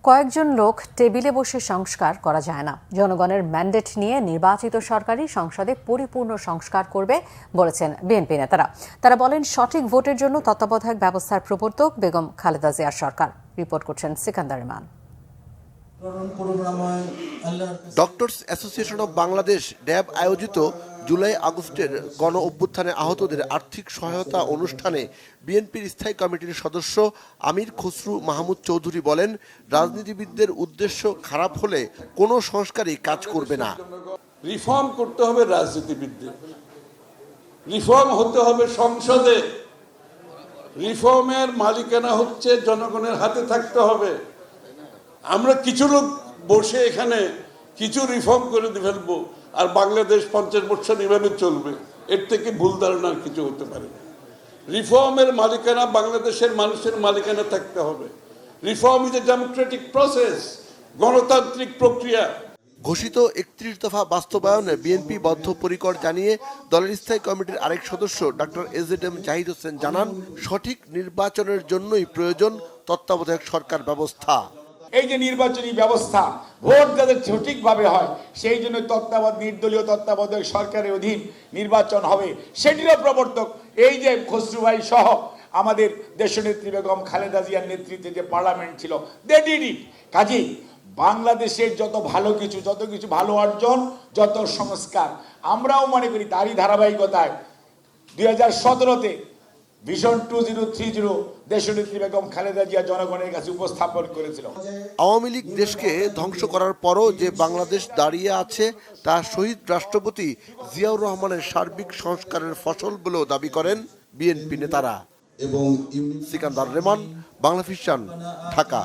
কয়েকজন লোক টেবিলে বসে সংস্কার করা যায় না। জনগণের ম্যান্ডেট নিয়ে নির্বাচিত সরকারই সংসদে পরিপূর্ণ সংস্কার করবে বলেছেন বিএনপি নেতারা। তারা বলেন, সঠিক ভোটের জন্য তত্ত্বাবধায়ক ব্যবস্থার প্রবর্তক বেগম খালেদা জিয়ার সরকার। রিপোর্ট করছেন Sikandar Rahman. Doctors association of Bangladesh DAB আয়োজিত জুলাই আগস্টের গণ অভ্যুত্থানে আহতদের আর্থিক সহায়তা অনুষ্ঠানে বিএনপির স্থায়ী কমিটির সদস্য আমির খসরু মাহমুদ চৌধুরী বলেন, রাজনীতিবিদদের উদ্দেশ্য খারাপ হলে কোনো সংস্কারই কাজ করবে না। রিফর্ম করতে হবে রাজনীতিবিদদের, রিফর্ম হতে হবে সংসদে, রিফর্মের মালিকানা হচ্ছে জনগণের হাতে থাকতে হবে। আমরা কিছু লোক বসে এখানে কিছু রিফর্ম করে ফেলবো আর বাংলাদেশ 50 বছর এভাবে চলবে, এর থেকে ভুল ধারণা কিছু হতে পারে না। রিফর্মের মালিকানা বাংলাদেশের মানুষের মালিকানা থাকতে হবে। Reform is a democratic process, গণতান্ত্রিক প্রক্রিয়া। ঘোষিত 31 দফা বাস্তবায়নে বিএনপি বদ্ধপরিকর জানিয়ে দলের স্থায়ী কমিটির আরেক সদস্য ডক্টর এজেডএম জাহিদ হোসেন জানান, সঠিক নির্বাচনের জন্যই প্রয়োজন তত্ত্বাবধায়ক সরকার ব্যবস্থা। এই যে নির্বাচনী ব্যবস্থা, ভোট যাতে সঠিকভাবে হয়, সেই জন্য নির্দলীয় তত্ত্বাবধায়ক সরকারের অধীন নির্বাচন হবে, সেটিরও প্রবর্তক এই যে খসরু ভাই সহ আমাদের দেশনেত্রী বেগম খালেদা জিয়ার নেতৃত্বে যে পার্লামেন্ট ছিল, দে ডিড ইট। কাজেই বাংলাদেশের যত কিছু ভালো অর্জন, যত সংস্কার, আমরাও মনে করি তারই ধারাবাহিকতায় 2017-তে ভিশন 2030 দেশনেত্রী বেগম খালেদা জিয়া জনগণের কাছে উপস্থাপন করেছিল। আওয়ামী লীগ দেশকে ধ্বংস করার পরও যে বাংলাদেশ দাঁড়িয়ে আছে তা শহীদ রাষ্ট্রপতি জিয়াউর রহমানের সার্বিক সংস্কারের ফসল বলেও দাবি করেন বিএনপি নেতারা। সিকান্দার রহমান, বাংলা ভিশন, ঢাকা।